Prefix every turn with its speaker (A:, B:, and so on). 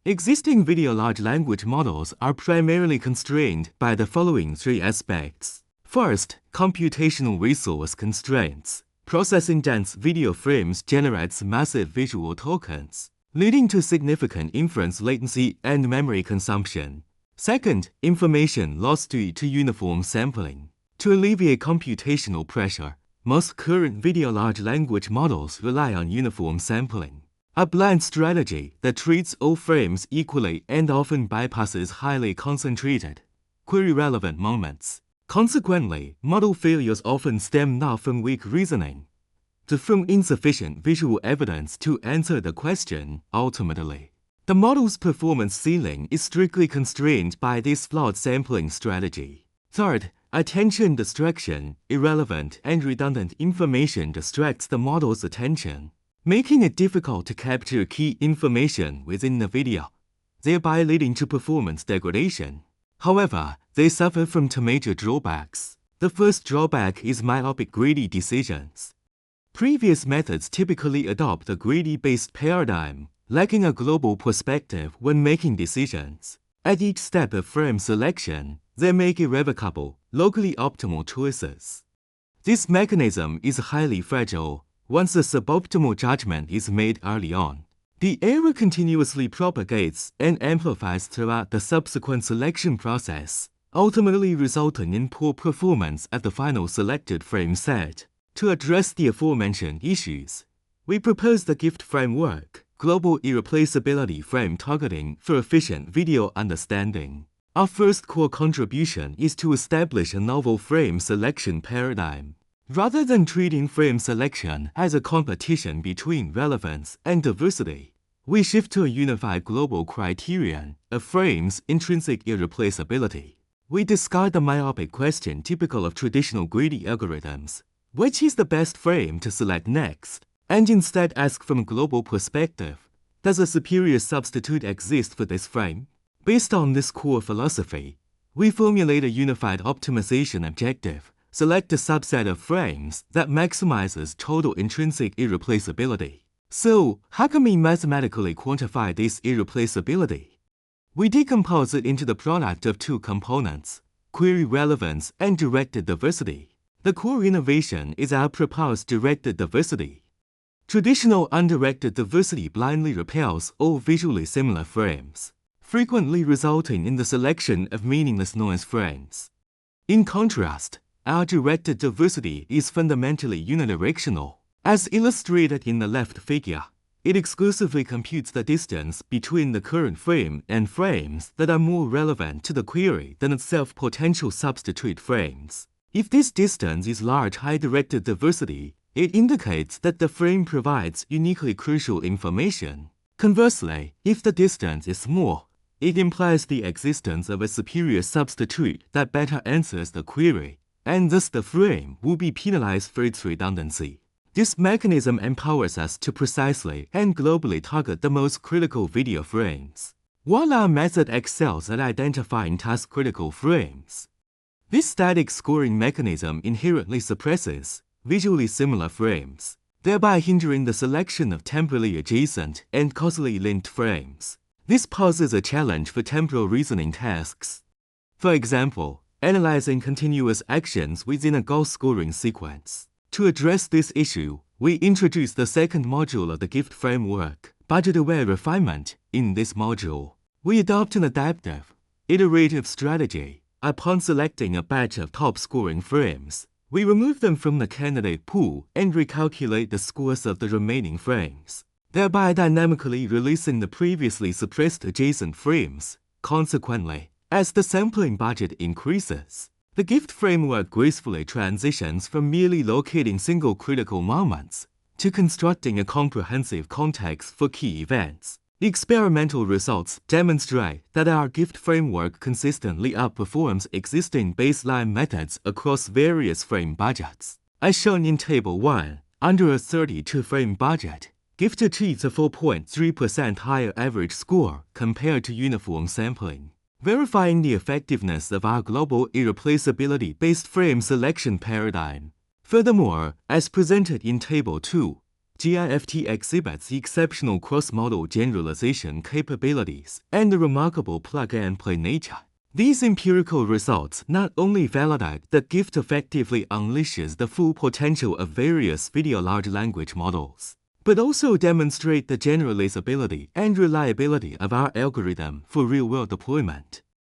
A: Existing video large language models are primarily constrained by the following three aspects. First, computational resource constraints. Processing dense video frames generates massive visual tokens, leading to significant inference latency and memory consumption. Second, information loss due to uniform sampling. To alleviate computational pressure, most current video large language models rely on uniform sampling, a blind strategy that treats all frames equally and often bypasses highly concentrated, query-relevant moments. Consequently, model failures often stem not from weak reasoning, but from insufficient visual evidence to answer the question. Ultimately, the model's performance ceiling is strictly constrained by this flawed sampling strategy. Third, attention distraction. Irrelevant and redundant information distracts the model's attention, making it difficult to capture key information within the video, thereby leading to performance degradation. However, they suffer from two major drawbacks. The first drawback is myopic greedy decisions. Previous methods typically adopt a greedy-based paradigm, lacking a global perspective when making decisions. At each step of frame selection, they make irrevocable, locally optimal choices. This mechanism is highly fragile. Once a suboptimal judgment is made early on, the error continuously propagates and amplifies throughout the subsequent selection process, ultimately resulting in poor performance at the final selected frame set. To address the aforementioned issues, we propose the GIFT framework, Global Irreplaceability Frame Targeting for Efficient Video Understanding. Our first core contribution is to establish a novel frame selection paradigm. Rather than treating frame selection as a competition between relevance and diversity, we shift to a unified global criterion of frames' intrinsic irreplaceability. We discard the myopic question typical of traditional greedy algorithms, which is the best frame to select next, and instead ask from a global perspective, does a superior substitute exist for this frame? Based on this core philosophy, we formulate a unified optimization objective. Select a subset of frames that maximizes total intrinsic irreplaceability. So, how can we mathematically quantify this irreplaceability? We decompose it into the product of two components, query relevance and directed diversity. The core innovation is our proposed directed diversity. Traditional undirected diversity blindly repels all visually similar frames, frequently resulting in the selection of meaningless noise frames. In contrast, our directed diversity is fundamentally unidirectional. As illustrated in the left figure, it exclusively computes the distance between the current frame and frames that are more relevant to the query than itself potential substitute frames. If this distance is large high-directed diversity, it indicates that the frame provides uniquely crucial information. Conversely, if the distance is small, it implies the existence of a superior substitute that better answers the query, and thus the frame will be penalized for its redundancy. This mechanism empowers us to precisely and globally target the most critical video frames. While our method excels at identifying task-critical frames, this static scoring mechanism inherently suppresses visually similar frames, thereby hindering the selection of temporally adjacent and causally linked frames. This poses a challenge for temporal reasoning tasks. For example, analyzing continuous actions within a goal scoring sequence. To address this issue, we introduce the second module of the GIFT framework, budget-aware refinement. In this module, we adopt an adaptive, iterative strategy. Upon selecting a batch of top-scoring frames, we remove them from the candidate pool and recalculate the scores of the remaining frames, thereby dynamically releasing the previously suppressed adjacent frames. Consequently, as the sampling budget increases, the GIFT framework gracefully transitions from merely locating single critical moments to constructing a comprehensive context for key events. The experimental results demonstrate that our GIFT framework consistently outperforms existing baseline methods across various frame budgets. As shown in Table 1, under a 32-frame budget, GIFT achieves a 4.3% higher average score compared to uniform sampling, verifying the effectiveness of our global irreplaceability-based frame selection paradigm. Furthermore, as presented in Table 2, GIFT exhibits exceptional cross-model generalization capabilities and a remarkable plug-and-play nature. These empirical results not only validate that GIFT effectively unleashes the full potential of various video large language models, but also demonstrate the generalizability and reliability of our algorithm for real-world deployment.